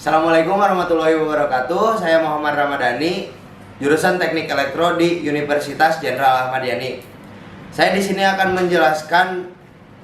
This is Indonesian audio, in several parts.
Assalamualaikum warahmatullahi wabarakatuh. Saya Muhammad Ramadhani, jurusan Teknik Elektro di Universitas Jenderal Ahmad Yani. Saya di sini akan menjelaskan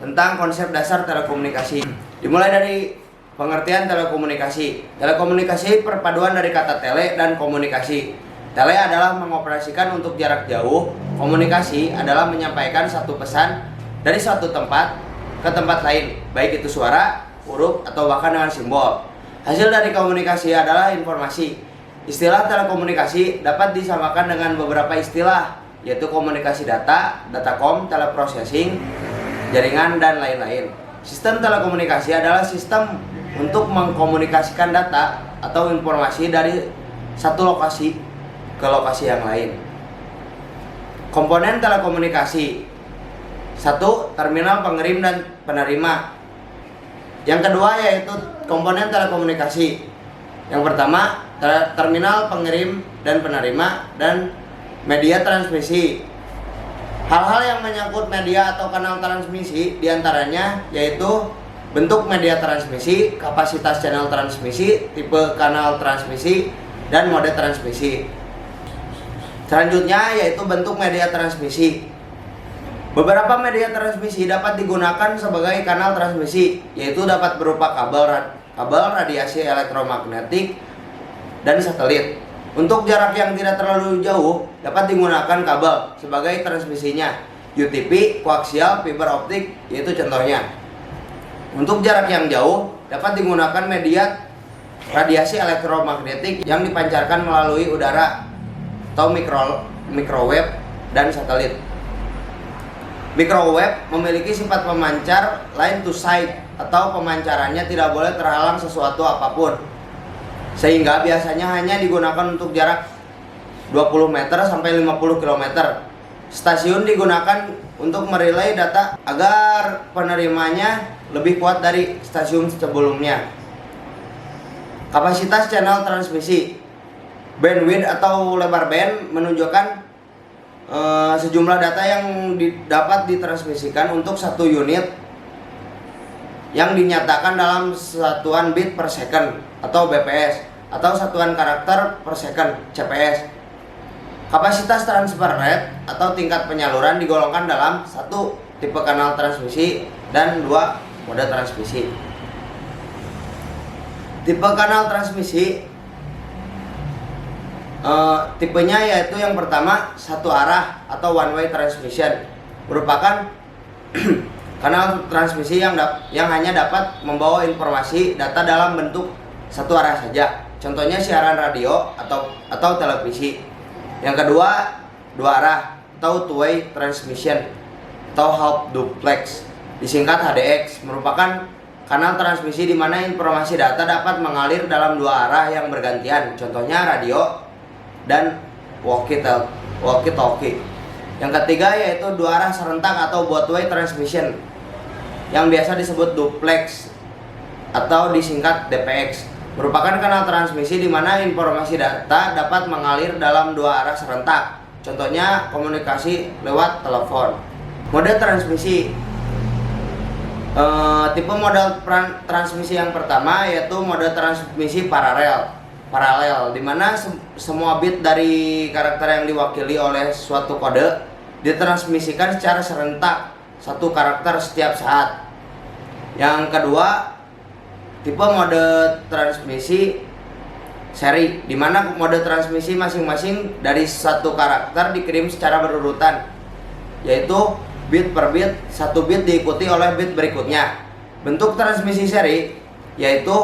tentang konsep dasar telekomunikasi. Dimulai dari pengertian telekomunikasi. Telekomunikasi perpaduan dari kata tele dan komunikasi. Tele adalah mengoperasikan untuk jarak jauh. Komunikasi adalah menyampaikan satu pesan dari suatu tempat ke tempat lain, baik itu suara, huruf, atau bahkan dengan simbol. Hasil dari komunikasi adalah informasi. Istilah telekomunikasi dapat disamakan dengan beberapa istilah, yaitu komunikasi data, datacom, teleprocessing, jaringan, dan lain-lain. Sistem telekomunikasi adalah sistem untuk mengkomunikasikan data atau informasi dari satu lokasi ke lokasi yang lain. Komponen telekomunikasi: 1. Terminal pengirim dan penerima. Yang kedua yaitu komponen telekomunikasi. Yang pertama, terminal pengirim dan penerima dan media transmisi. Hal-hal yang menyangkut media atau kanal transmisi diantaranya yaitu bentuk media transmisi, kapasitas channel transmisi, tipe kanal transmisi, dan mode transmisi. Selanjutnya yaitu bentuk media transmisi. Beberapa media transmisi dapat digunakan sebagai kanal transmisi, yaitu dapat berupa kabel radiasi elektromagnetik dan satelit. Untuk jarak yang tidak terlalu jauh, dapat digunakan kabel sebagai transmisinya, UTP, koaksial, fiber optik, yaitu contohnya. Untuk jarak yang jauh, dapat digunakan media radiasi elektromagnetik yang dipancarkan melalui udara atau microwave dan satelit. Microwave memiliki sifat pemancar line to sight atau pemancarannya tidak boleh terhalang sesuatu apapun, sehingga biasanya hanya digunakan untuk jarak 20 meter sampai 50 km. Stasiun digunakan untuk merelay data agar penerimanya lebih kuat dari stasiun sebelumnya. Kapasitas channel transmisi. Bandwidth atau lebar band menunjukkan sejumlah data yang dapat ditransmisikan untuk satu unit yang dinyatakan dalam satuan bit per second atau BPS atau satuan karakter per second CPS. Kapasitas transfer rate atau tingkat penyaluran digolongkan dalam 1. Tipe kanal transmisi dan 2. Mode transmisi. Tipe kanal transmisi tipenya yaitu yang pertama satu arah atau one way transmission, merupakan kanal transmisi yang hanya dapat membawa informasi data dalam bentuk satu arah saja, contohnya siaran radio atau televisi. Yang kedua, dua arah atau two way transmission atau half duplex, disingkat HDX, merupakan kanal transmisi di mana informasi data dapat mengalir dalam dua arah yang bergantian, contohnya radio dan walkie-talkie. Yang ketiga yaitu dua arah serentak atau both-way transmission yang biasa disebut duplex atau disingkat DPX, merupakan kanal transmisi di mana informasi data dapat mengalir dalam dua arah serentak, contohnya komunikasi lewat telepon. Mode transmisi. Tipe mode transmisi yang pertama yaitu mode transmisi paralel, di mana semua bit dari karakter yang diwakili oleh suatu kode ditransmisikan secara serentak satu karakter setiap saat. Yang kedua, tipe mode transmisi seri, di mana mode transmisi masing-masing dari satu karakter dikirim secara berurutan, yaitu bit per bit, satu bit diikuti oleh bit berikutnya. Bentuk transmisi seri yaitu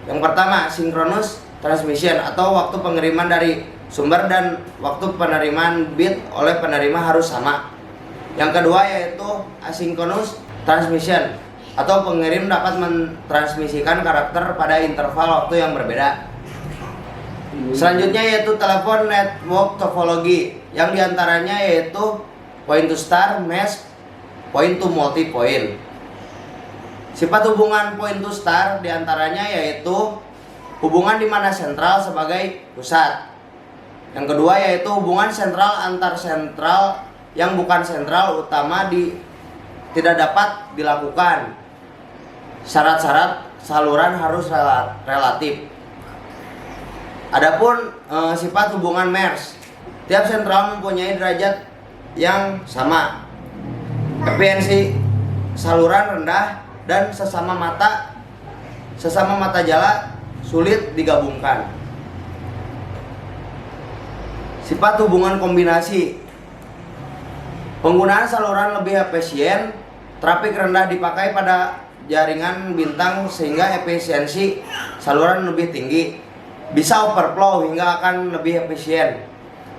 yang pertama synchronous transmission atau waktu pengiriman dari sumber dan waktu penerimaan bit oleh penerima harus sama. Yang kedua yaitu asynchronous transmission atau pengirim dapat mentransmisikan karakter pada interval waktu yang berbeda. Selanjutnya yaitu telepon network topology, yang diantaranya yaitu point to star, mesh, point to multi point. Sifat hubungan point to star diantaranya yaitu hubungan di mana sentral sebagai pusat. Yang kedua yaitu hubungan sentral antar sentral yang bukan sentral utama tidak dapat dilakukan. Syarat-syarat saluran harus relatif. Adapun sifat hubungan MERS, tiap sentral mempunyai derajat yang sama, efisiensi saluran rendah, dan sesama mata jala sulit digabungkan. Sifat hubungan kombinasi, penggunaan saluran lebih efisien, trafik rendah dipakai pada jaringan bintang sehingga efisiensi saluran lebih tinggi, bisa overflow hingga akan lebih efisien.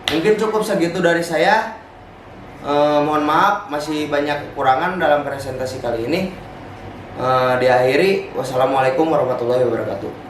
Mungkin cukup segitu dari saya. Mohon maaf masih banyak kekurangan dalam presentasi kali ini. Diakhiri, wassalamualaikum warahmatullahi wabarakatuh.